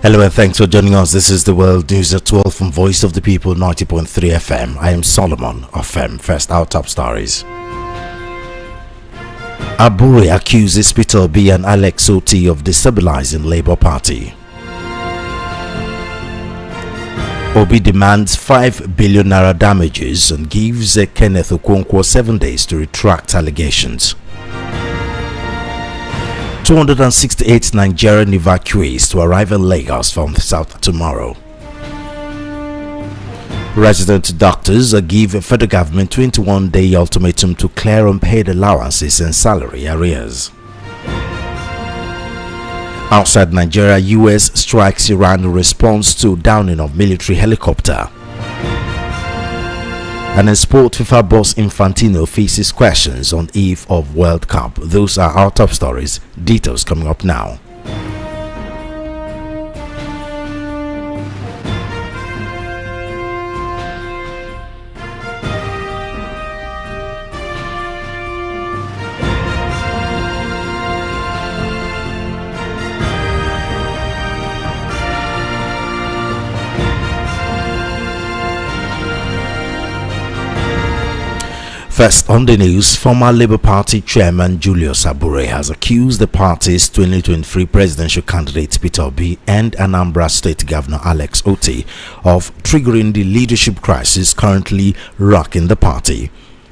Hello and thanks for joining us. This is the World News at 12 from Voice of the People 90.3 FM. I am Solomon Ofem. First, our top stories. Abure accuses Peter Obi and Otti of destabilizing Labour Party. Obi demands 5 billion naira damages and gives Kenneth Okonkwo 7 days to retract allegations. 268 Nigerian evacuees to arrive in Lagos from the south tomorrow. Resident doctors give federal government 21-day ultimatum to clear unpaid allowances and salary arrears. Outside Nigeria, US strikes Iran in response to downing of military helicopter. And in sport, FIFA boss Infantino faces questions on eve of World Cup. Those are our top stories. Details coming up now. First on the news, former Labour Party chairman Julius Abure has accused the party's 2023 presidential candidate Peter Obi and Anambra State Governor Otti of triggering the leadership crisis currently rocking the party.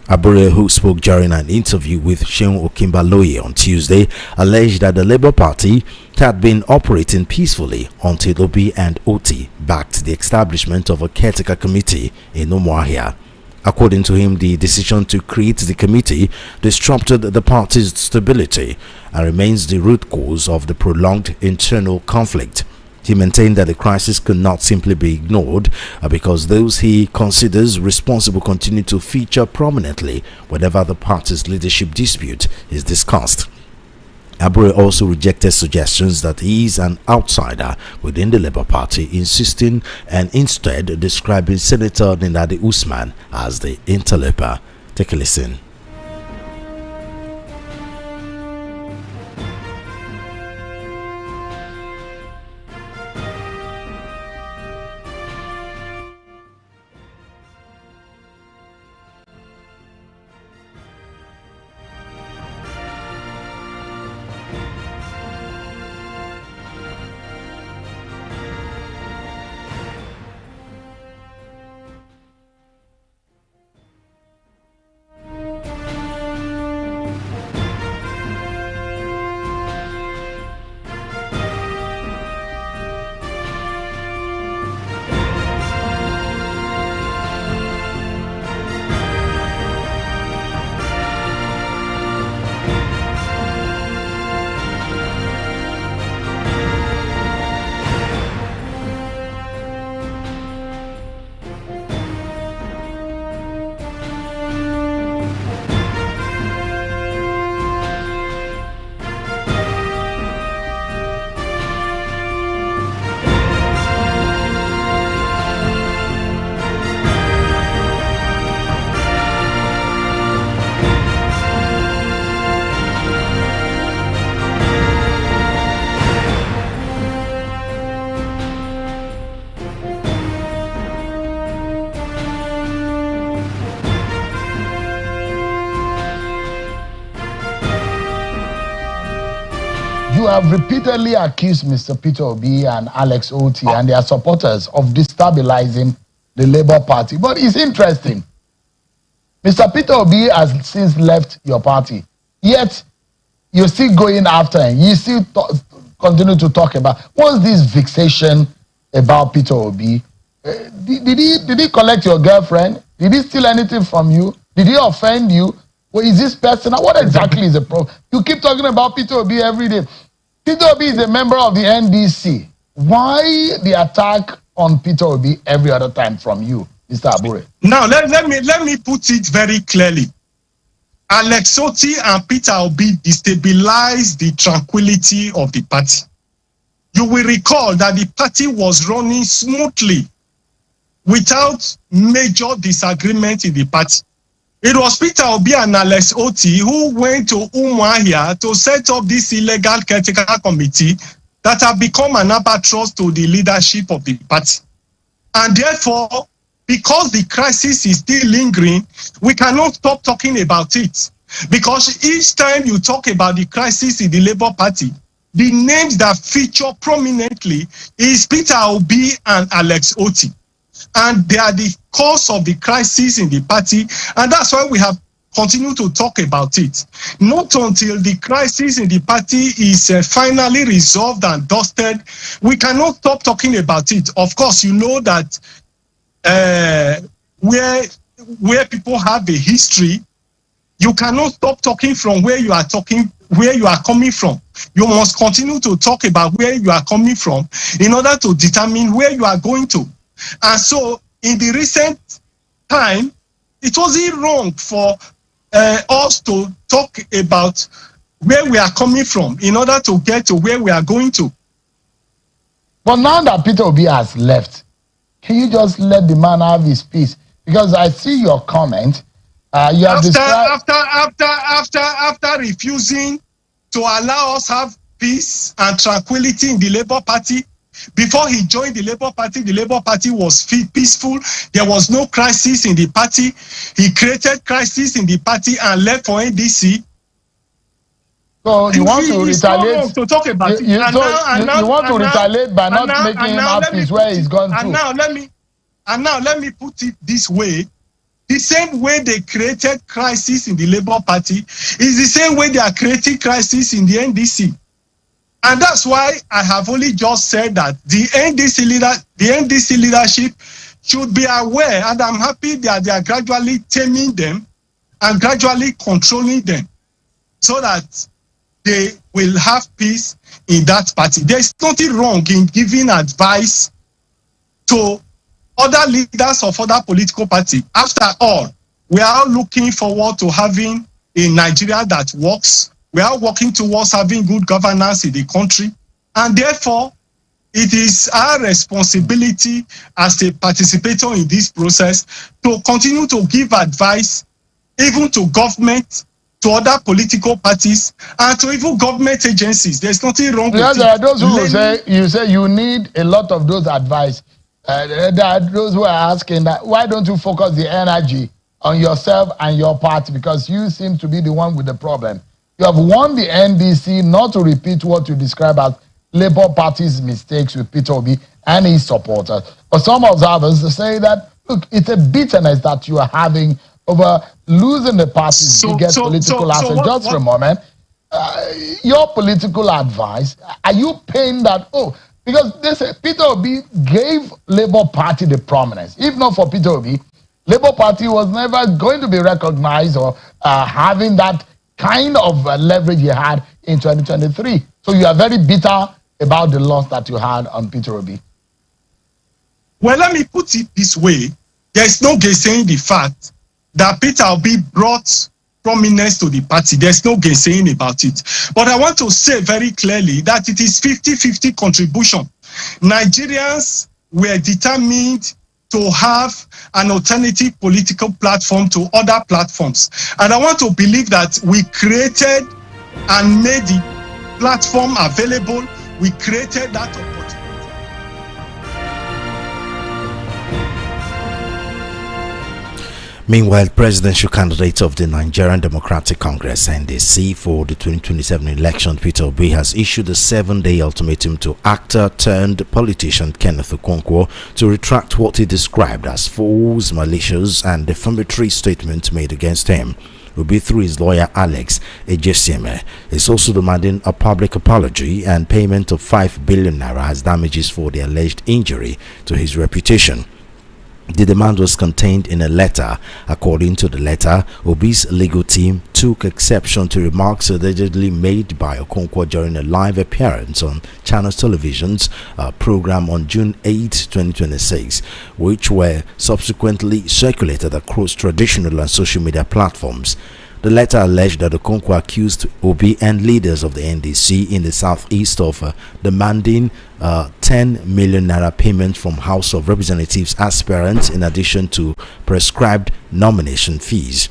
Abure, who spoke during an interview with Seun Okinbaloye on Tuesday, alleged that the Labour Party had been operating peacefully until Obi and Otti backed the establishment of a caretaker committee in Umuahia. According to him, the decision to create the committee disrupted the party's stability and remains the root cause of the prolonged internal conflict. He maintained that the crisis could not simply be ignored because those he considers responsible continue to feature prominently whenever the party's leadership dispute is discussed. Abure also rejected suggestions that he is an outsider within the Labour Party, insisting and instead describing Senator Nenadi Usman as the interloper. Take a listen. You have repeatedly accused Mr. Peter Obi and Otti and their supporters of destabilizing the Labour Party. But it's interesting. Mr. Peter Obi has since left your party, yet you're still going after him. You still continue to talk about what's this vexation about Peter Obi? Did he collect your girlfriend? Did he steal anything from you? Did he offend you? Well, is this personal? What exactly is the problem? You keep talking about Peter Obi every day. Peter Obi is a member of the NDC. Why the attack on Peter Obi every other time from you, Mr. Abure? Now, let me put it very clearly. Otti and Peter Obi destabilized the tranquility of the party. You will recall that the party was running smoothly without major disagreement in the party. It was Peter Obi and Otti who went to Umuahia to set up this illegal caretaker committee that have become an albatross to the leadership of the party. And therefore, because the crisis is still lingering, we cannot stop talking about it. Because each time you talk about the crisis in the Labour Party, the names that feature prominently is Peter Obi and Alex Otti. And they are the cause of the crisis in the party. And that's why we have continued to talk about it. Not until the crisis in the party is finally resolved and dusted, we cannot stop talking about it. Of course, you know that where people have a history, you cannot stop talking from where you are coming from. You must continue to talk about where you are coming from in order to determine where you are going to. And so, in the recent time, it wasn't wrong for us to talk about where we are coming from in order to get to where we are going to. But now that Peter Obi has left, can you just let the man have his peace? Because I see your comment. You have after refusing to allow us have peace and tranquility in the Labour Party, before he joined the Labour Party was peaceful. There was no crisis in the party. He created crisis in the party and left for NDC. So you want to retaliate? To talk about it. You want to retaliate by not making him have peace where he's gone to. And now let me put it this way. The same way they created crisis in the Labour Party is the same way they are creating crisis in the NDC. And that's why I have only just said that the NDC leadership should be aware, and I'm happy that they are gradually taming them and gradually controlling them so that they will have peace in that party. There's nothing wrong in giving advice to other leaders of other political parties. After all, we are looking forward to having a Nigeria that works. We are working towards having good governance in the country. And therefore, it is our responsibility as a participator in this process to continue to give advice even to government, to other political parties, and to even government agencies. There's nothing wrong with it. There are those who will say you need a lot of those advice. There are those who are asking that, why don't you focus the energy on yourself and your party, because you seem to be the one with the problem. You have won the NDC not to repeat what you describe as Labour Party's mistakes with Peter Obi and his supporters. But some observers say that, look, it's a bitterness that you are having over losing the party's biggest political asset. Just for a moment, your political advice, are you paying that, because they say Peter Obi gave Labour Party the prominence. If not for Peter Obi, Labour Party was never going to be recognized or having that kind of leverage you had in 2023. So you are very bitter about the loss that you had on Peter Obi. Well, let me put it this way. There is no gainsaying the fact that Peter Obi brought prominence to the party. There's no gainsaying about it. But I want to say very clearly that it is 50-50 contribution. Nigerians were determined to have an alternative political platform to other platforms. And I want to believe that we created and made the platform available. We created that opportunity. Meanwhile, presidential candidate of the Nigerian Democratic Congress (NDC) for the 2027 election, Peter Obi, has issued a 7-day ultimatum to actor-turned-politician Kenneth Okonkwo to retract what he described as false, malicious, and defamatory statements made against him. Obi, through his lawyer Alex Ejesime, is also demanding a public apology and payment of 5 billion naira as damages for the alleged injury to his reputation. The demand was contained in a letter. According to the letter, Obi's legal team took exception to remarks allegedly made by Okonkwo during a live appearance on Channels Television's program on June 8, 2026, which were subsequently circulated across traditional and social media platforms. The letter alleged that Okonkwo accused Obi and leaders of the NDC in the southeast of demanding 10 million naira payment from House of Representatives aspirants in addition to prescribed nomination fees.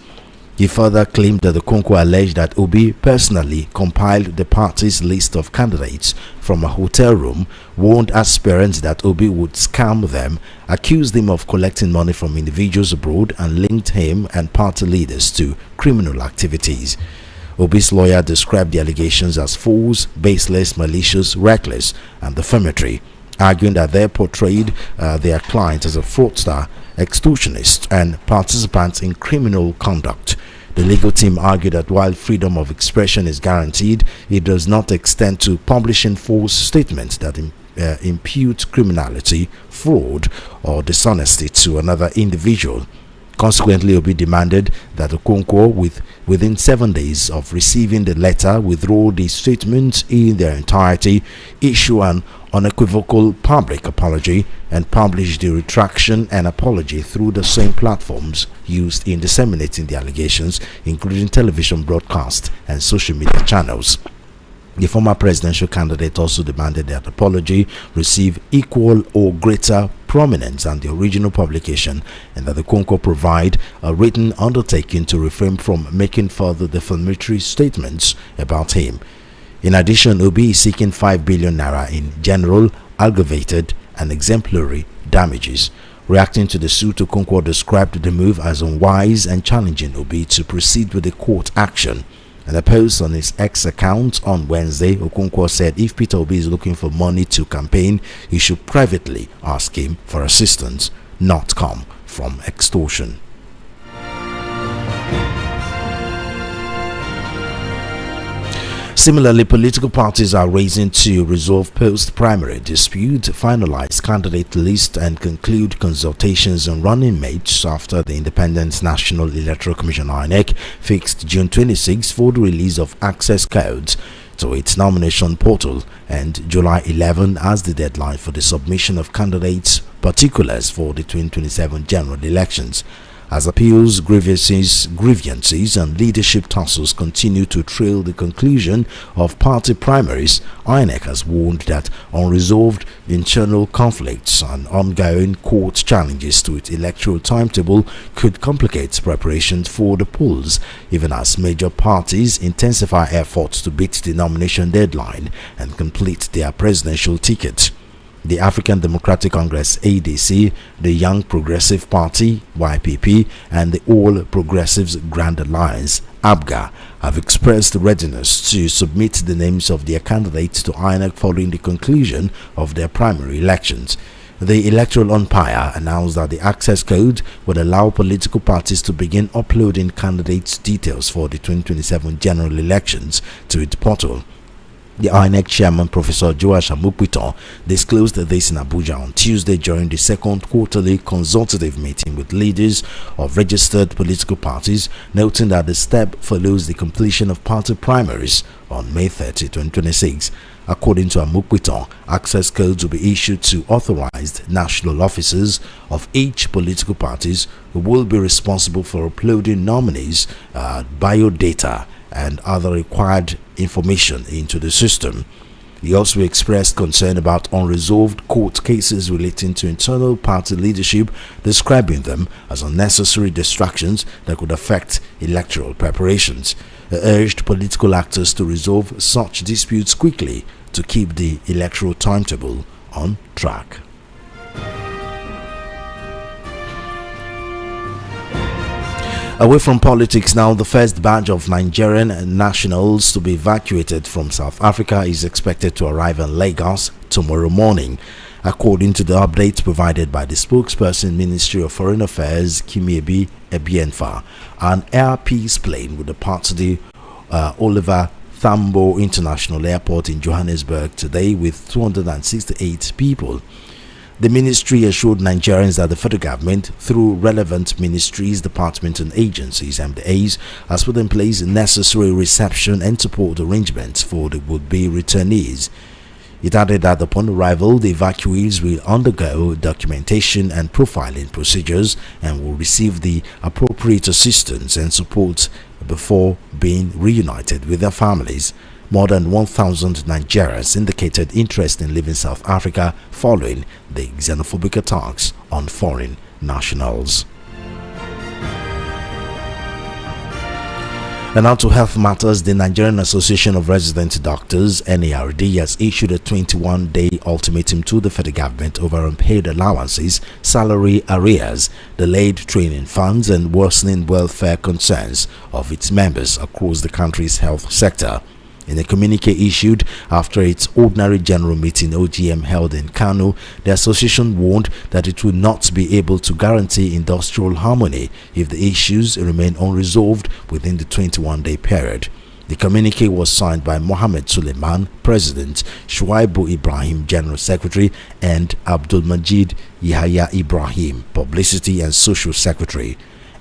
He further claimed that the Okonkwo alleged that Obi personally compiled the party's list of candidates from a hotel room, warned aspirants that Obi would scam them, accused him of collecting money from individuals abroad, and linked him and party leaders to criminal activities. Obi's lawyer described the allegations as false, baseless, malicious, reckless, and defamatory, arguing that they portrayed their client as a fraudster, extortionist, and participant in criminal conduct. The legal team argued that while freedom of expression is guaranteed, it does not extend to publishing false statements that impute criminality, fraud, or dishonesty to another individual. Consequently, Obi demanded that Okonkwo, within 7 days of receiving the letter, withdraw the statement in their entirety, issue an unequivocal public apology, and publish the retraction and apology through the same platforms used in disseminating the allegations, including television broadcast and social media channels. The former presidential candidate also demanded that the apology receive equal or greater prominence than the original publication, and that the Okonkwo provide a written undertaking to refrain from making further defamatory statements about him. In addition, Obi is seeking 5 billion naira in general, aggravated, and exemplary damages. Reacting to the suit, Okonkwo described the move as unwise and challenging Obi to proceed with the court action. In a post on his X account on Wednesday, Okonkwo said if Peter Obi is looking for money to campaign, he should privately ask him for assistance, not come from extortion. Similarly, political parties are racing to resolve post-primary dispute, finalize candidate list, and conclude consultations on running mates after the Independent National Electoral Commission (INEC) fixed June 26 for the release of access codes to its nomination portal and July 11 as the deadline for the submission of candidates' particulars for the 2027 general elections. As appeals, grievances, and leadership tussles continue to trail the conclusion of party primaries, INEC has warned that unresolved internal conflicts and ongoing court challenges to its electoral timetable could complicate preparations for the polls, even as major parties intensify efforts to beat the nomination deadline and complete their presidential ticket. The African Democratic Congress (ADC), the Young Progressive Party (YPP), and the All Progressives Grand Alliance (ABGA) have expressed readiness to submit the names of their candidates to INEC following the conclusion of their primary elections. The electoral umpire announced that the access code would allow political parties to begin uploading candidates' details for the 2027 general elections to its portal. The INEC chairman, Professor Julius Abure, disclosed this in Abuja on Tuesday during the second quarterly consultative meeting with leaders of registered political parties, noting that the step follows the completion of party primaries on May 30, 2026. According to Abure, access codes will be issued to authorized national officers of each political parties, who will be responsible for uploading nominees' biodata and other required information into the system. He also expressed concern about unresolved court cases relating to internal party leadership, describing them as unnecessary distractions that could affect electoral preparations. He urged political actors to resolve such disputes quickly to keep the electoral timetable on track. Away from politics now, the first batch of Nigerian nationals to be evacuated from South Africa is expected to arrive in Lagos tomorrow morning. According to the update provided by the spokesperson, Ministry of Foreign Affairs, Kimiebi Ebienfa, an Air Peace plane will depart to the Oliver Tambo International Airport in Johannesburg today with 268 people. The ministry assured Nigerians that the federal government, through relevant ministries, departments, and agencies, MDAs, has put in place necessary reception and support arrangements for the would-be returnees. It added that upon arrival, the evacuees will undergo documentation and profiling procedures and will receive the appropriate assistance and support before being reunited with their families. More than 1,000 Nigerians indicated interest in leaving South Africa following the xenophobic attacks on foreign nationals. And now to health matters, the Nigerian Association of Resident Doctors, NARD, has issued a 21-day ultimatum to the federal government over unpaid allowances, salary arrears, delayed training funds, and worsening welfare concerns of its members across the country's health sector. In a communique issued after its ordinary general meeting OGM held in Kano, the association warned that it would not be able to guarantee industrial harmony if the issues remain unresolved within the 21-day period. The communique was signed by Mohammed Suleiman, President, Shuaibu Ibrahim, General Secretary, and Abdul Majid Yahya Ibrahim, Publicity and Social Secretary.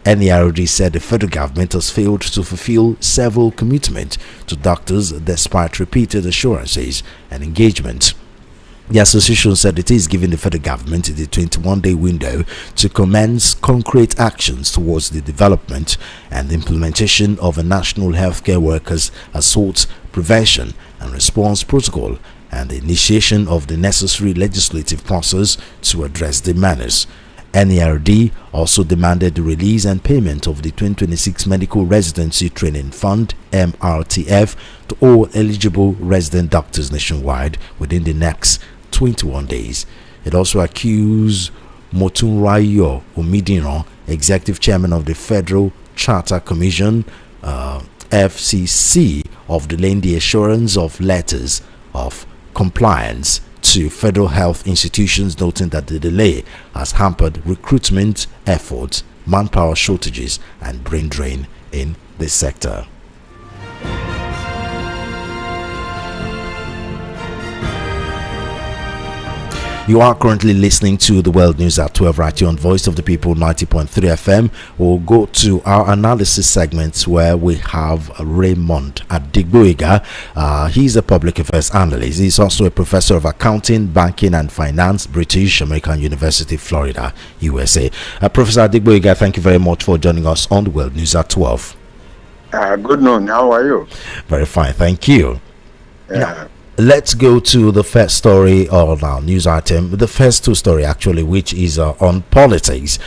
NARD said the federal government has failed to fulfill several commitments to doctors despite repeated assurances and engagement. The association said it is giving the federal government the 21-day window to commence concrete actions towards the development and implementation of a national healthcare workers assault prevention and response protocol and the initiation of the necessary legislative process to address the menace. NARD also demanded the release and payment of the 2026 Medical Residency Training Fund (MRTF) to all eligible resident doctors nationwide within the next 21 days. It also accused Motunrayo Omidiran, Executive Chairman of the Federal Charter Commission (FCC), of delaying the assurance of letters of compliance to federal health institutions, noting that the delay has hampered recruitment efforts, manpower shortages, and brain drain in this sector. You are currently listening to the World News at 12 right here on Voice of the People 90.3 FM. We'll go to our analysis segments where we have Raymond Adegboyega. He's a public affairs analyst. He's also a professor of accounting, banking and finance, British American University, Florida, USA. Professor Adegboyega, thank you very much for joining us on the World News at 12. Good noon. How are you? Very fine, thank you. Now, let's go to the first story on our news item. The first two story actually, which is on politics.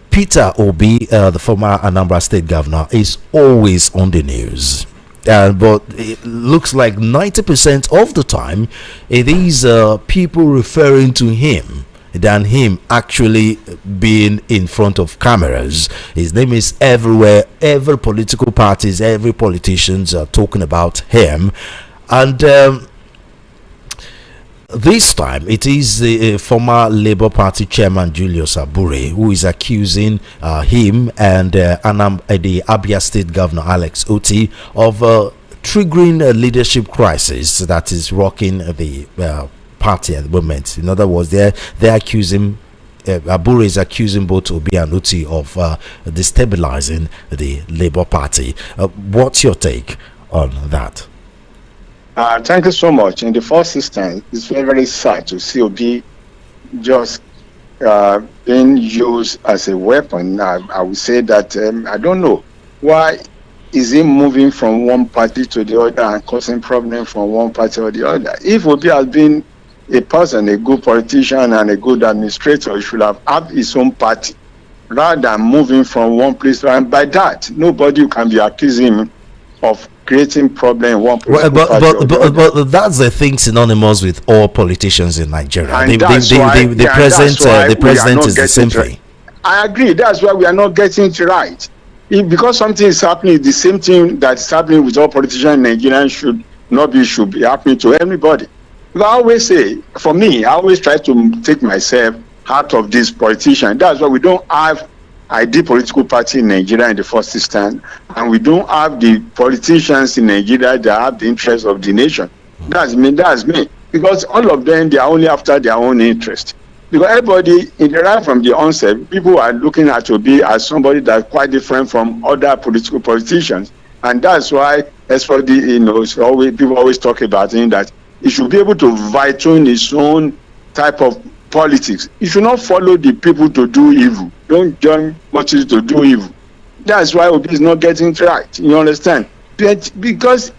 Peter Obi, the former Anambra State governor, is always on the news. But it looks like 90% of the time it is people referring to him than him actually being in front of cameras. His name is everywhere. Every political parties, every politicians are talking about him. And this time it is the former Labour Party chairman Julius Abure who is accusing him and the Abia State Governor Alex Otti of triggering a leadership crisis that is rocking the party at the moment. In other words, they accuse him. Abure is accusing both Obi and Otti of destabilizing the Labour Party. What's your take on that? Thank you so much. In the first instance, it's very, very sad to see Obi just being used as a weapon. I would say that I don't know why is he moving from one party to the other and causing problems from one party or the other. If Obi has been a person, a good politician and a good administrator, he should have had his own party rather than moving from one place to another. And by that, nobody can be accusing him of creating problem in one place. But that's the thing synonymous with all politicians in Nigeria. The president is the same thing. I agree. That's why we are not getting it right. Because something is happening, the same thing that's happening with all politicians in Nigeria should be happening to everybody. But I always say, for me, I always try to take myself out of this politician. That's why we don't have ideal political party in Nigeria in the first instance, and we don't have the politicians in Nigeria that have the interests of the nation. That's me. Because all of them, they are only after their own interest. Because everybody, right from the onset, people are looking at Obi as somebody that's quite different from other political politicians. And that's why, as for the, people always talk about him that he should be able to vitiate his own type of politics. He should not follow the people to do evil. Don't join parties to do evil. That's why Obi is not getting it right. You understand? Because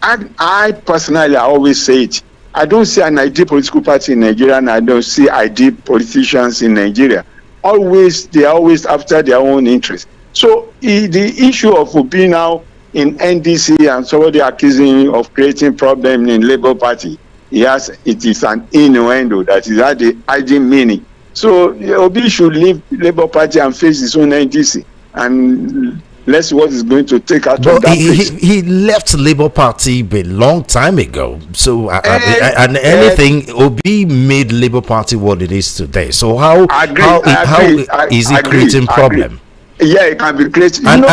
I personally, I always say it. I don't see an ideal political party in Nigeria, and I don't see ideal politicians in Nigeria. They are always after their own interest. So the issue of Obi now in NDC and somebody accusing him of creating problem in Labour Party, it is an innuendo that is at the hiding meaning. So Obi should leave Labour Party and face his own NDC, and let's see what is going to take out of that place. He left Labour Party a long time ago. So Obi made Labour Party what it is today. So how is he creating problem? Yeah, it can be created. And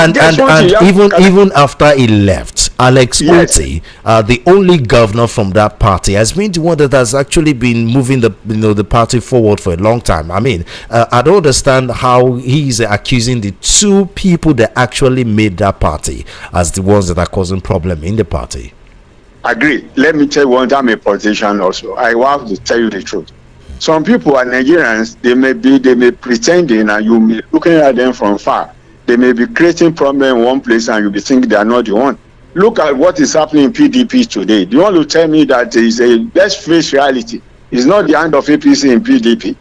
even after he left, Alex Otti, the only governor from that party, has been the one that has actually been moving the party forward for a long time. I mean, I don't understand how he's accusing the two people that actually made that party as the ones that are causing problem in the party. Agree. Let me tell you one time, I'm a politician also. I have to tell you the truth. Some people are Nigerians, they may be pretending, and you may be looking at them from far. They may be creating problem in one place and you'll be thinking they are not the one. Look at what is happening in PDP today. Do you want to tell me that let's face reality? It's not the hand of APC in PDP.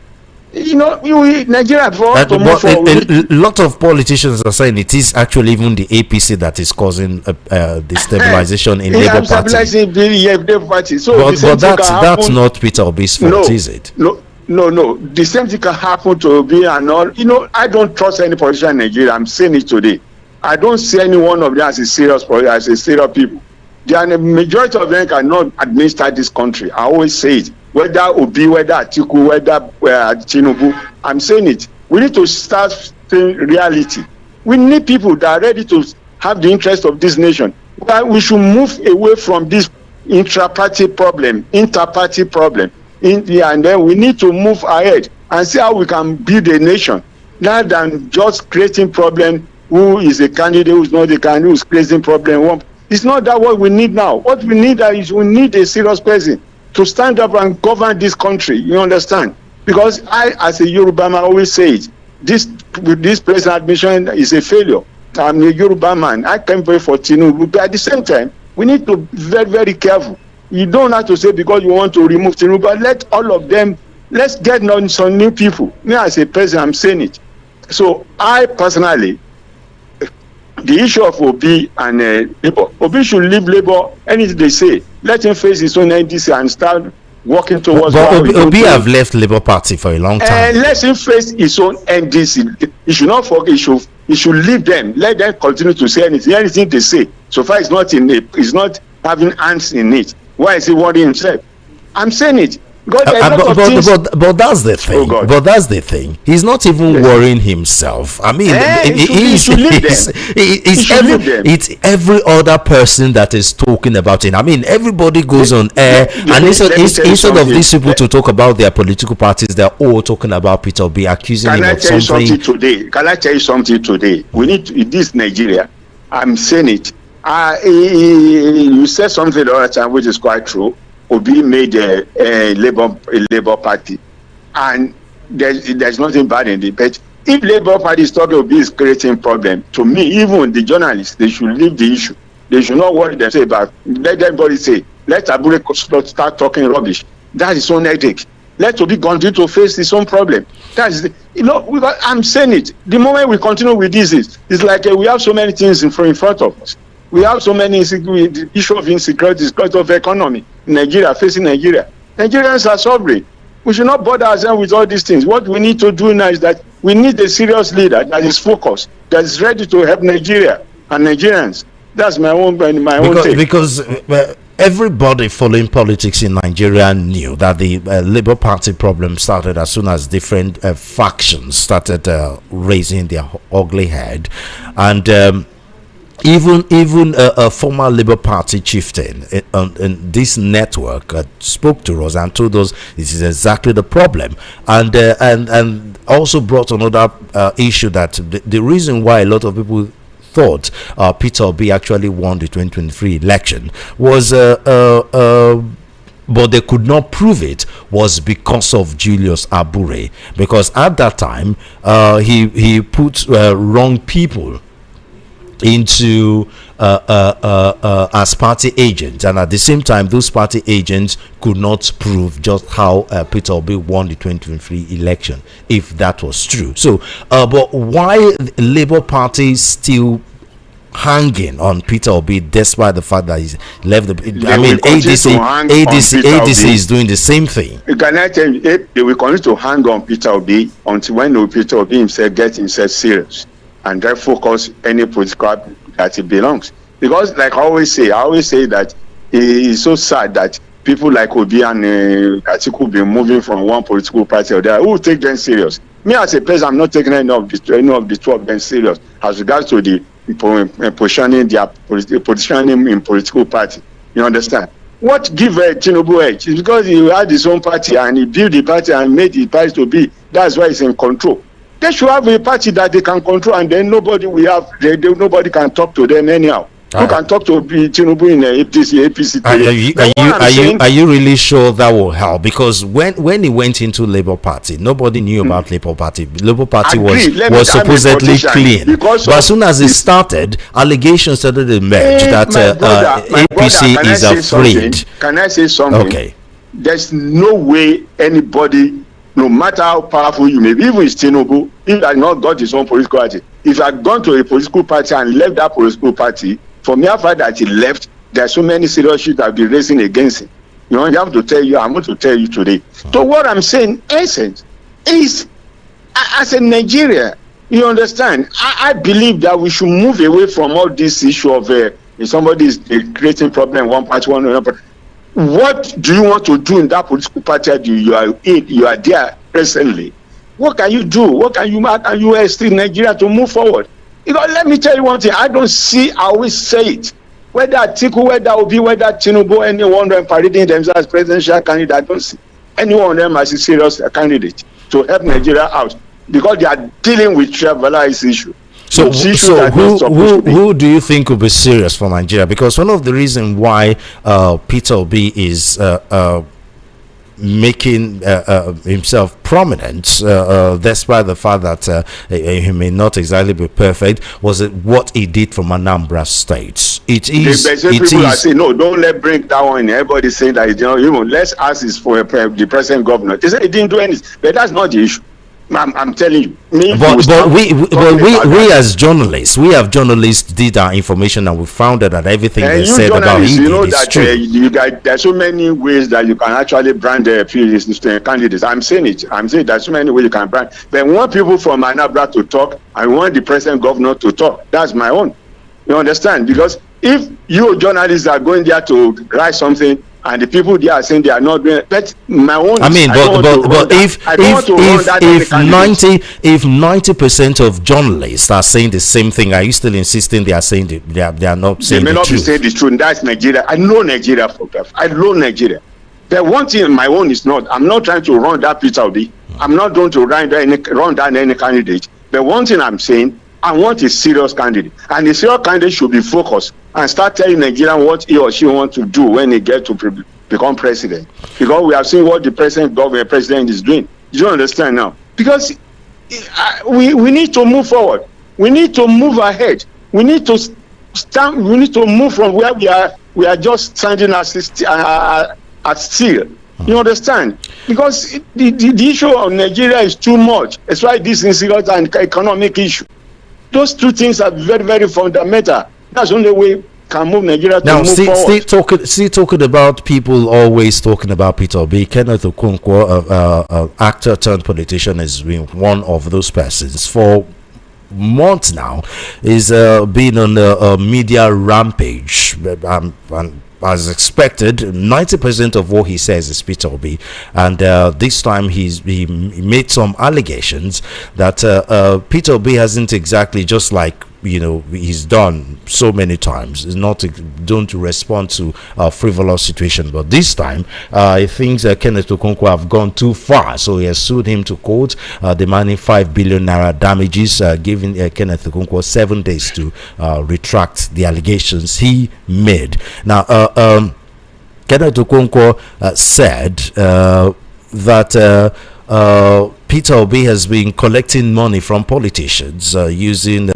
Nigeria, for us to move forward. A lot of politicians are saying it is actually even the APC that is causing destabilization in Labour Party. So but that's not Peter Obi's fault, is it? No. The same thing can happen to Obi and all. I don't trust any politician in Nigeria. I'm saying it today. I don't see any one of them as a serious people. The majority of them cannot administer this country. I always say it. Whether Obi, whether Atiku, whether Tinubu, I'm saying it. We need to start saying reality. We need people that are ready to have the interest of this nation. But we should move away from this inter-party problem, and then we need to move ahead and see how we can build a nation, rather than just creating problem. Who is a candidate, who's not a candidate, who's creating problem. It's not that what we need now. What we need is we need a serious person to stand up and govern this country. You understand? Because I, as a Yoruba man, always say it. This president admission is a failure. I'm a Yoruba man. I can pray for Tinubu, but at the same time, we need to be very, very careful. You don't have to say because you want to remove Tinubu, but let all of them. Let's get on some new people. Me as a president, I'm saying it. So I personally, the issue of Obi and Labour, Obi should leave Labour. Anything they say, let him face his own NDC and start working towards. But Obi have left Labour Party for a long time. And let him face his own NDC. He should not forget. He should leave them. Let them continue to say anything. Anything they say, so far it's not in it. It's not having hands in it. Why is he worrying himself? I'm saying it. But that's the thing. Oh, but that's the thing. He's not even worrying himself. I mean, it's every other person that is talking about it. I mean, everybody goes on air, and instead of these people to talk about their political parties, they're all talking about Peter Obi, accusing him of something. Can I tell you something today? We need to, in this Nigeria. I'm saying it. You said something the other time, which is quite true. Obi made a Labour Party, and there's nothing bad in it. But if Labour Party is talking, Obi is creating problem. To me, even the journalists, they should leave the issue. They should not worry themselves about. Let everybody say, let Abure start talking rubbish. That is his own headache. Let Obi continue to face his own problem. That is, I'm saying it. The moment we continue with this, it's like we have so many things in front of us. We have so many the issue of insecurity, insecurity of economy in Nigeria, facing Nigeria. Nigerians are suffering. We should not bother ourselves with all these things. What we need to do now is that we need a serious leader that is focused, that is ready to help Nigeria and Nigerians. That's my own take. Because everybody following politics in Nigeria knew that the Labour Party problem started as soon as different factions started raising their ugly head, and even a former Labour Party chieftain in this network spoke to us and told us this is exactly the problem, and also brought another issue that the reason why a lot of people thought Peter Obi actually won the 2023 election was but they could not prove it, was because of Julius Abure, because at that time he put wrong people into as party agents, and at the same time those party agents could not prove just how Peter Obi won the 2023 election, if that was true. So but why the Labour Party still hanging on Peter Obi despite the fact that he's left the ADC is doing the same thing? Can I tell you, they will continue to hang on Peter Obi until when Peter Obi himself gets himself serious and then focus any political that he belongs. Because like I always say that it is so sad that people like Obi and Atiku be moving from one political party or the other. Who will take them serious? Me as a person, I'm not taking any of the two of them serious as regards to the positioning in political party. You understand? What give Tinubu edge is because he had his own party and he built the party and made the party to be. That's why he's in control. They should have a party that they can control, and then nobody can talk to them anyhow. Who can talk to Tinubu in APC? Are you really sure that will help? Because when he went into Labour Party, nobody knew about Labour Party. Labour Party was supposedly clean. But as soon as it started, allegations started to emerge that APC is afraid. Can I say something? Okay. There's no way anybody, no matter how powerful you may be, even Tinubu, if he had not got his own political party, if he had gone to a political party and left that political party, for me, after that he left, there are so many serious issues that have been raising against him. You know, I have to tell you, I'm going to tell you today. So what I'm saying, essence, is as a Nigeria, you understand, I believe that we should move away from all this issue of if somebody is creating problem, one party, one another. What do you want to do in that political party you are there presently? What can you do? How can you still Nigeria to move forward? You know, let me tell you one thing. I don't see, I always say it. Whether Atiku, whether Obi, whether Tinubu, anyone of them parading themselves as presidential candidate, I don't see any one of them as a serious candidate to help Nigeria out, because they are dealing with trivialized issue. So who do you think will be serious for Nigeria? Because one of the reasons why Peter Obi is making himself prominent, despite the fact that he may not exactly be perfect, was it what he did from Anambra State. People are saying, no, don't let bring that one in. Everybody saying that, you know, let's ask is for the present governor. They say he didn't do anything, but that's not the issue. I'm telling you. But we as journalists, did our information and we found that everything they said about him is true. There's so many ways that you can actually brand the candidates. I'm saying there's so many ways you can brand. But we want people from Anambra to talk, and we want the present governor to talk. That's my own. You understand? Because if you journalists are going there to write something, and the people there are saying they are not doing it, but my own. I mean, but if 90% of journalists are saying the same thing, are you still insisting they are saying they are not saying the truth? They may not be saying the truth. That's Nigeria. I know Nigeria for that. I know Nigeria. But one thing, my own is not. I'm not trying to run that Peter Obi. I'm not going to run down any candidate. But one thing I'm saying, I want a serious candidate, and the serious candidate should be focused and start telling Nigerians what he or she wants to do when he gets to become president. Because we have seen what the president is doing. You understand now? Because we need to move forward. We need to move ahead. We need to stand. We need to move from where we are. We are just standing at still. You understand? Because the issue of Nigeria is too much. That's why this insecurity and economic issue. Those two things are very, very fundamental. That's the only way we can move Nigeria to move forward. Still talking about people always talking about Peter Obi. Kenneth Okonkwo, actor turned politician, has been one of those persons for months now. Is been on a media rampage. As expected, 90% of what he says is Peter Obi, and this time he made some allegations that Peter Obi hasn't exactly, just like he's done so many times, is not done to respond to a frivolous situation. But this time he thinks Kenneth Okonkwo have gone too far, so he has sued him to court, demanding 5 billion naira damages, giving Kenneth Okonkwo 7 days to retract the allegations he made. Now Kenneth Okonkwo said that Peter Obi has been collecting money from politicians using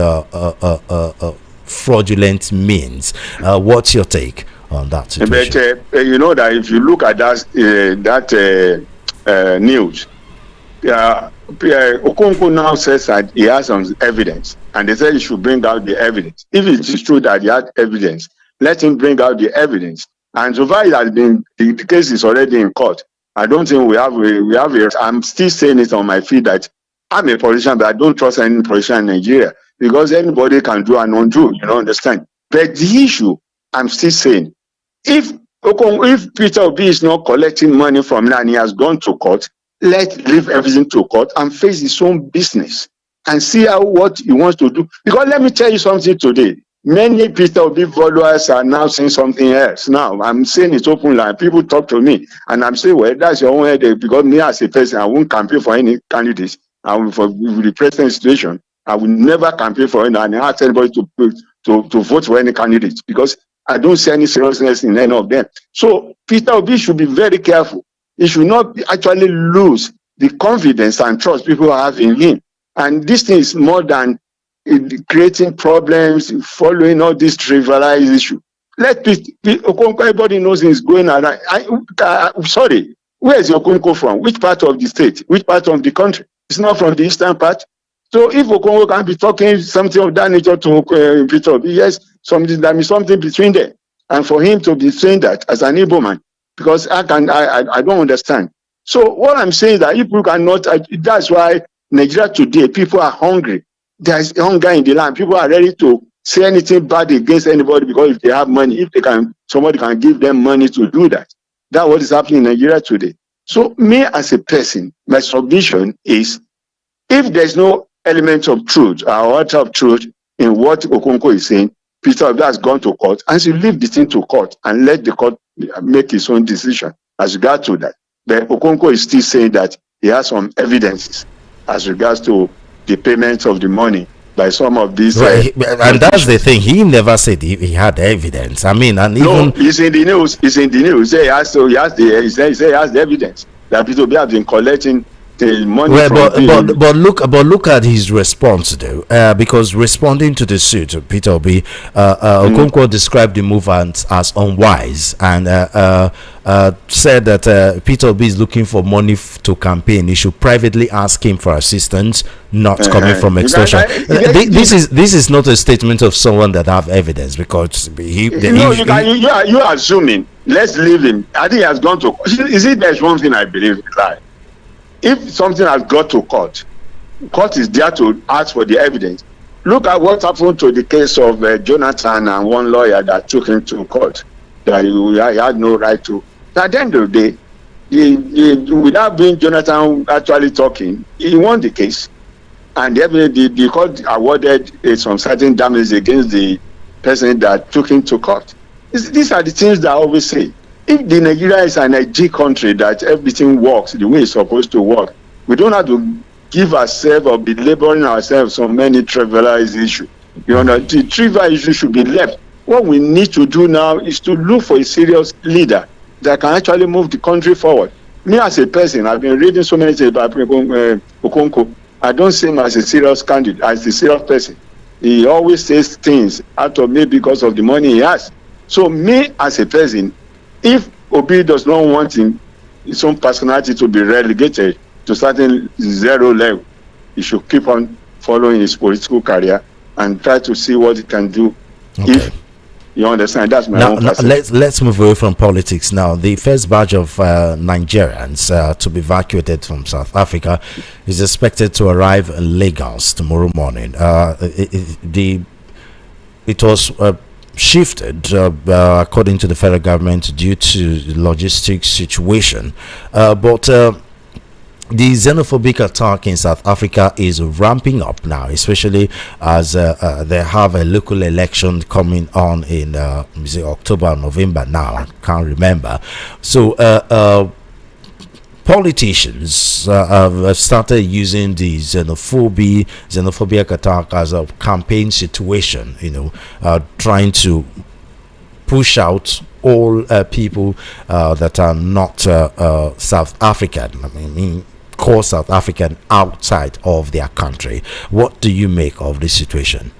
fraudulent means. What's your take on that situation? But you know that if you look at that news, Okonkwo now says that he has some evidence, and they say he should bring out the evidence. If it is true that he had evidence, let him bring out the evidence. And so far, it has been the case is already in court. I don't think we have a. I'm still saying it on my feed that I'm a politician, but I don't trust any politician in Nigeria because anybody can do and undo. You don't understand. But the issue, I'm still saying, if Peter Obi is not collecting money from now and he has gone to court, let's leave everything to court and face his own business and see what he wants to do. Because let me tell you something today. Many Peter Obi followers are now saying something else. Now, I'm saying it open line. People talk to me, and I'm saying, well, that's your own headache. Because me as a person, I won't campaign for any candidates. For the present situation, I will never campaign for any and ask anybody to vote for any candidates because I don't see any seriousness in any of them. So Peter Obi should be very careful. He should not actually lose the confidence and trust people have in him. And this thing is more than creating problems, following all this trivialized issue. Let Okonkwo, everybody knows he's going around. Sorry, where is Okonkwo from? Which part of the state? Which part of the country? It's not from the eastern part. So if Okonkwo can be talking something of that nature to Peter Obi, yes, there is something between them. And for him to be saying that as an Igbo man, because I don't understand. So what I'm saying is that if people cannot, that's why Nigeria today, people are hungry. There's hunger in the land. People are ready to say anything bad against anybody because if they have money, if they can, somebody can give them money to do that. That's what is happening in Nigeria today. So me as a person, my submission is, if there's no element of truth or order of truth in what Okonkwo is saying, Peter Obi has gone to court and should leave the thing to court and let the court make his own decision as regards to that. But Okonkwo is still saying that he has some evidences as regards to the payment of the money by some of these. Right, and that's the thing. He never said he had evidence. I mean, and no, even it's in the news. It's in the news. He has the evidence that Peter Obi has been collecting the money. Well, but look at his response though, because responding to the suit, Peter Obi, Okonkwo described the movement as unwise and said that Peter Obi is looking for money to campaign. He should privately ask him for assistance, not coming from extortion. This is not a statement of someone that have evidence because you are assuming. Let's leave him. I think he has gone to. Is it there's one thing I believe like. If something has got to court, court is there to ask for the evidence. Look at what happened to the case of Jonathan and one lawyer that took him to court that he had no right to. At the end of the day, without being Jonathan actually talking, he won the case. And the court awarded some certain damage against the person that took him to court. These are the things that I always say. If the Nigeria is an IG country that everything works the way it's supposed to work, we don't have to give ourselves or be laboring ourselves on many trivialized issues. You know, the trivial issue should be left. What we need to do now is to look for a serious leader that can actually move the country forward. Me as a person, I've been reading so many things about Okonkwo. I don't see him as a serious candidate, as a serious person. He always says things out of me because of the money he has. So me as a person, if Obi does not want his own personality to be relegated to certain zero level, he should keep on following his political career and try to see what he can do. Okay. If you understand, that's my own person. Let's move away from politics now. The first batch of Nigerians to be evacuated from South Africa is expected to arrive in Lagos tomorrow morning. It was shifted according to the federal government due to the logistics situation, but the xenophobic attack in South Africa is ramping up now, especially as they have a local election coming on in October or November now. I can't remember. So politicians have started using the xenophobic attack as a campaign situation, trying to push out all people that are not South African, core South African, outside of their country. What do you make of this situation?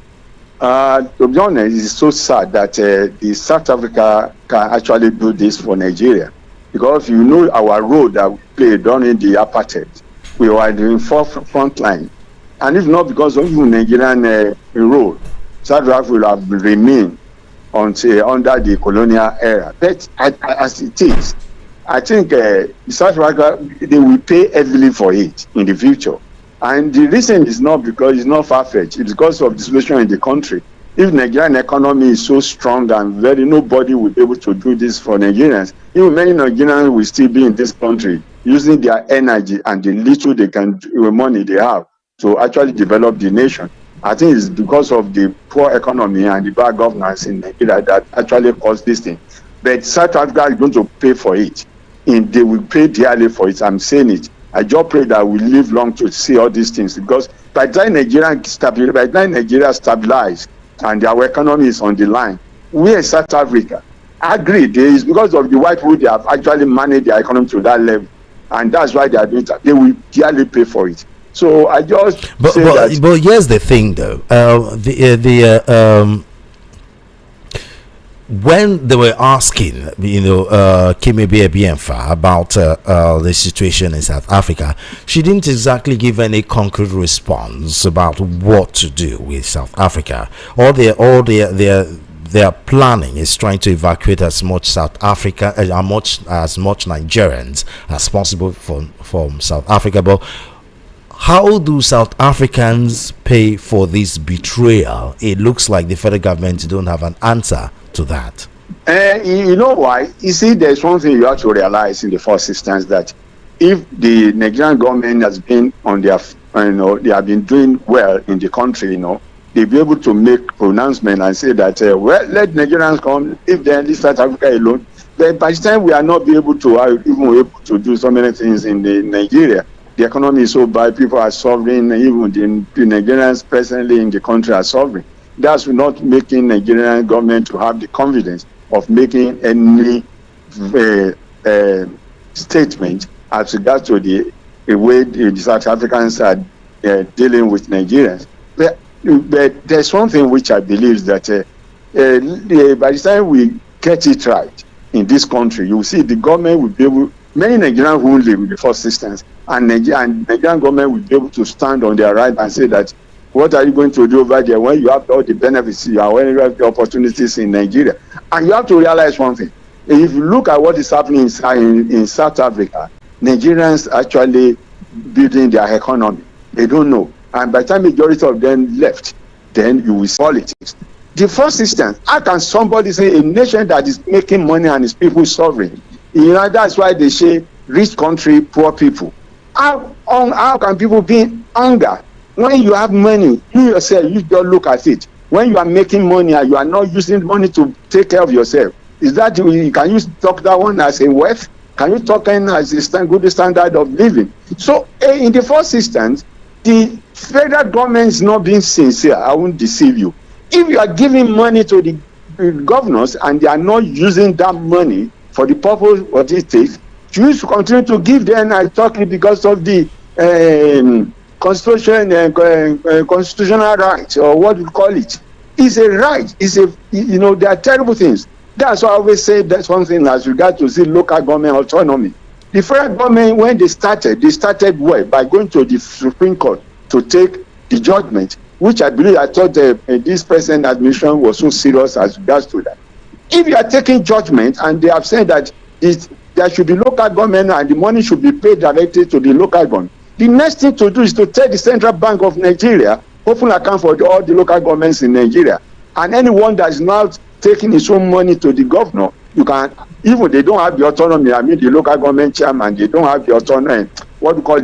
To be honest, it's so sad that the South Africa can actually do this for Nigeria, because you know our role that we played during the apartheid, we were in the front line, and if not because of the Nigerian role, South Africa will have remained until under the colonial era. But as it is, I think South Africa, they will pay heavily for it in the future. And the reason is not because it's not far-fetched, it's because of the situation in the country. If Nigerian economy is so strong and nobody will be able to do this for Nigerians, even many Nigerians will still be in this country using their energy and the little they can do, money they have to actually develop the nation. I think it's because of the poor economy and the bad governance in Nigeria that actually caused this thing. But South Africa is going to pay for it. And they will pay dearly for it. I'm saying it. I just pray that we live long to see all these things, because by the time Nigeria stabilize and our economy is on the line, we in South Africa agree there is because of the white people, they have actually managed their economy to that level, and that's why they are doing that. They will dearly pay for it. So I just but here's the thing though, when they were asking, Kimi Bienfa about the situation in South Africa, she didn't exactly give any concrete response about what to do with South Africa. All their planning is trying to evacuate as much South Africa, as much Nigerians as possible from South Africa. But how do South Africans pay for this betrayal? It looks like the federal government don't have an answer to that. You know why? You see, there's one thing you have to realize in the first instance, that if the Nigerian government has been on their, they have been doing well in the country, they'll be able to make pronouncement and say that, well, let Nigerians come, if they leave South Africa alone. But by the time we are not be able to even able to do so many things in Nigeria, the economy is so bad, people are suffering, even the Nigerians presently in the country are suffering. That's not making Nigerian government to have the confidence of making any statement as regards to the way the South Africans are dealing with Nigerians. But there's something which I believe that by the time we get it right in this country, you will see the government will be able, many Nigerians who live in the first instance, and Nigerian government will be able to stand on their right and say that, what are you going to do over there when you have all the benefits, when you have the opportunities in Nigeria? And you have to realize one thing. If you look at what is happening in South Africa, Nigerians actually building their economy. They don't know. And by the time majority of them left, then you will see politics. The first instance, how can somebody say a nation that is making money and its people suffering? That's why they say rich country, poor people. How can people be in hunger? When you have money, you yourself, you just look at it. When you are making money and you are not using money to take care of yourself, can you talk that one as a wealth? Can you talk as a good standard of living? So in the first instance, the federal government is not being sincere. I won't deceive you. If you are giving money to the governors and they are not using that money for the purpose what it takes, you should continue to give them. I talk because of the constitutional right, or what we call it. It's a right. There are terrible things. That's why I always say that's one thing as regard to the local government autonomy. The federal government, when they started well by going to the Supreme Court to take the judgment, which I thought this present administration was so serious as regards to that. If you are taking judgment and they have said that there should be local government and the money should be paid directly to the local government, the next thing to do is to tell the Central Bank of Nigeria, open account for all the local governments in Nigeria. And anyone that is now taking his own money to the governor, you can, even they don't have the autonomy, the local government chairman, they don't have the autonomy, local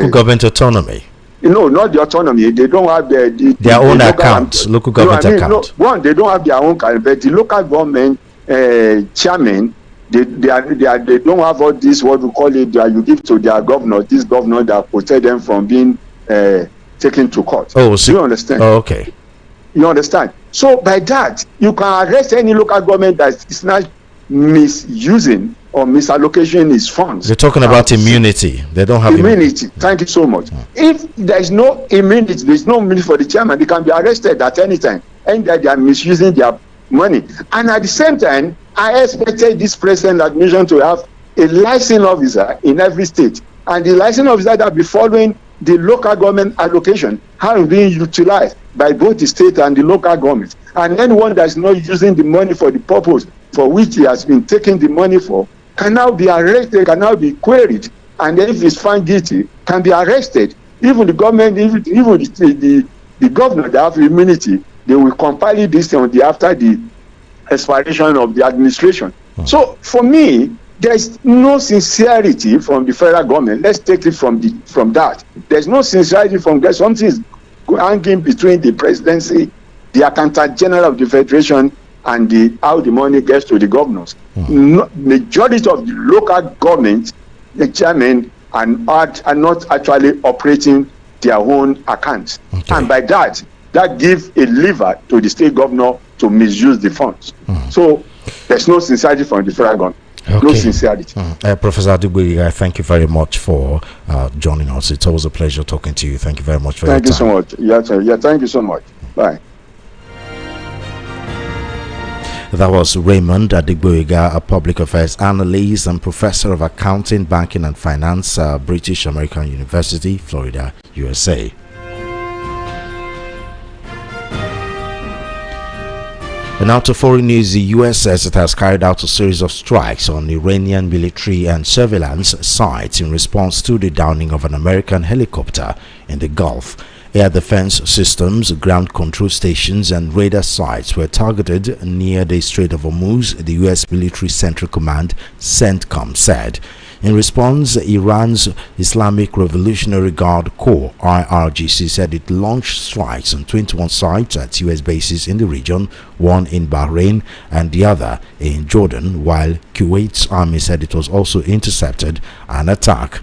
government autonomy. Not the autonomy. They don't have their own account, local government account. They don't have their own account, but the local government chairman, they don't have all this, what we call it, that you give to their governor, this governor that protect them from being taken to court. Oh, so you understand? Oh, okay. You understand? So by that, you can arrest any local government that is not misusing or misallocation his funds. You're talking about immunity. They don't have immunity. Thank you so much. If there is no immunity, there is no immunity for the chairman. They can be arrested at any time, and that they are misusing their money. And at the same time, I expected this present administration to have a licensing officer in every state, and the licensing officer that be following the local government allocation, how it's being utilized by both the state and the local government. And anyone that is not using the money for the purpose for which he has been taking the money for can now be arrested, can now be queried, and if he's found guilty, can be arrested. Even the government, even the governor that have immunity, they will compile this after the expiration of the administration. So for me, there's no sincerity from the federal government. Let's take it from that. There's no sincerity from there. Something is hanging between the presidency, the accountant general of the federation, and how the money gets to the governors. Majority of the local government, the chairman, are not actually operating their own accounts. And by that gives a lever to the state governor to misuse the funds. So there's no sincerity from the federal government. No sincerity. Professor Adegboyega, thank you very much for joining us. It's always a pleasure talking to you. Thank you very much for your time. Thank you so much. Yeah, thank you so much. Bye. That was Raymond Adegboyega, a public affairs analyst and professor of accounting, banking and finance, British American University, Florida, USA. And now to foreign news. The US says it has carried out a series of strikes on Iranian military and surveillance sites in response to the downing of an American helicopter in the Gulf. Air defense systems, ground control stations and radar sites were targeted near the Strait of Hormuz, the US Military Central Command CENTCOM said. In response, Iran's Islamic Revolutionary Guard Corps (IRGC) said it launched strikes on 21 sites at US bases in the region, one in Bahrain and the other in Jordan, while Kuwait's army said it was also intercepted an attack.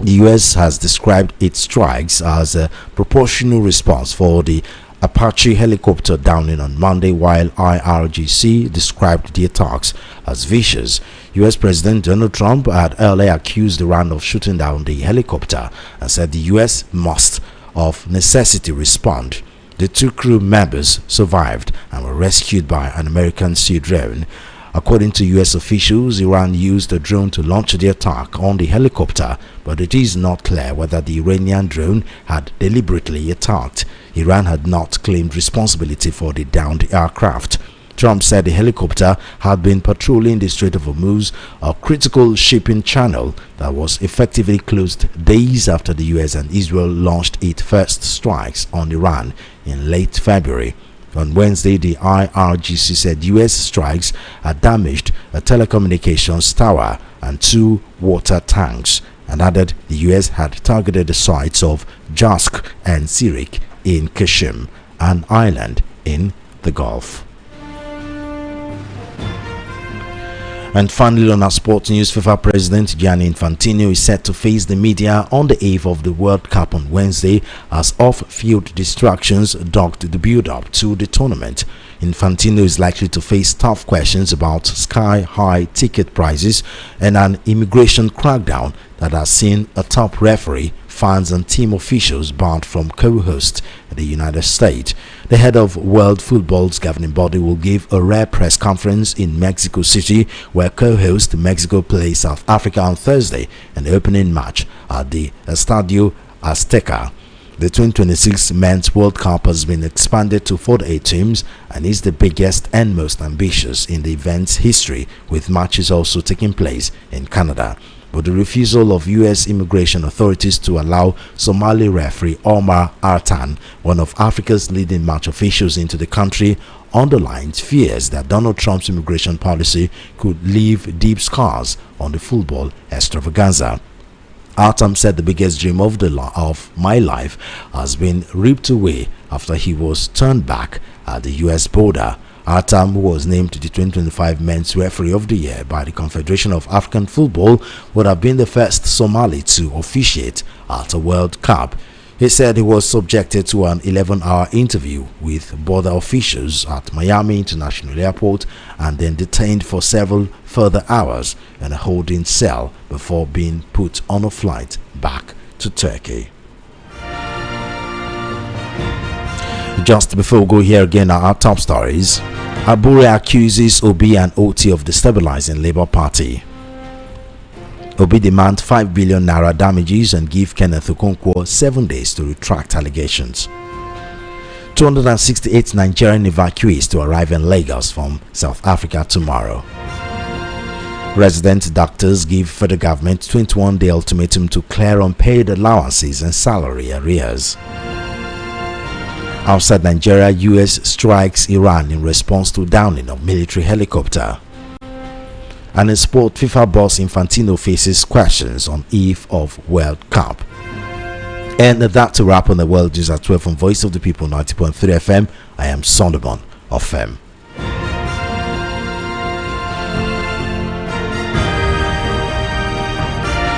The US has described its strikes as a proportional response for the Apache helicopter downing on Monday, while IRGC described the attacks as vicious. US President Donald Trump had earlier accused Iran of shooting down the helicopter and said the US must, of necessity, respond. The two crew members survived and were rescued by an American Sea drone. According to US officials, Iran used a drone to launch the attack on the helicopter, but it is not clear whether the Iranian drone had deliberately attacked. Iran had not claimed responsibility for the downed aircraft. Trump said the helicopter had been patrolling the Strait of Hormuz, a critical shipping channel that was effectively closed days after the US and Israel launched its first strikes on Iran in late February. On Wednesday, the IRGC said US strikes had damaged a telecommunications tower and 2 water tanks, and added the US had targeted the sites of Jask and Sirik in Kashim, an island in the Gulf. And finally, on our sports news, FIFA President Gianni Infantino is set to face the media on the eve of the World Cup on Wednesday as off-field distractions dogged the build-up to the tournament. Infantino is likely to face tough questions about sky-high ticket prices and an immigration crackdown that has seen a top referee, fans and team officials barred from co-host in the United States. The head of World Football's governing body will give a rare press conference in Mexico City, where co-host Mexico plays South Africa on Thursday in the opening match at the Estadio Azteca. The 2026 Men's World Cup has been expanded to 48 teams and is the biggest and most ambitious in the event's history, with matches also taking place in Canada. But the refusal of U.S. immigration authorities to allow Somali referee Omar Artan, one of Africa's leading match officials, into the country, underlines fears that Donald Trump's immigration policy could leave deep scars on the football extravaganza. Artam said the biggest dream of my life has been ripped away after he was turned back at the U.S. border. Artam, who was named the 2025 Men's Referee of the Year by the Confederation of African Football, would have been the first Somali to officiate at a World Cup. He said he was subjected to an 11-hour interview with border officials at Miami International Airport and then detained for several further hours in a holding cell before being put on a flight back to Turkey. Just before we go here again are our top stories. Abure accuses Obi and Otti of destabilizing Labour Party. Obi demands 5 billion naira damages and give Kenneth Okonkwo 7 days to retract allegations. 268 Nigerian evacuees to arrive in Lagos from South Africa tomorrow. Resident doctors give federal government 21-day ultimatum to clear unpaid allowances and salary arrears. Outside Nigeria, US strikes Iran in response to downing of military helicopter. And in sport, FIFA boss Infantino faces questions on eve of World Cup. And that to wrap on the world news at 12 on Voice of the People 90.3 FM. I am Solomon Ofem.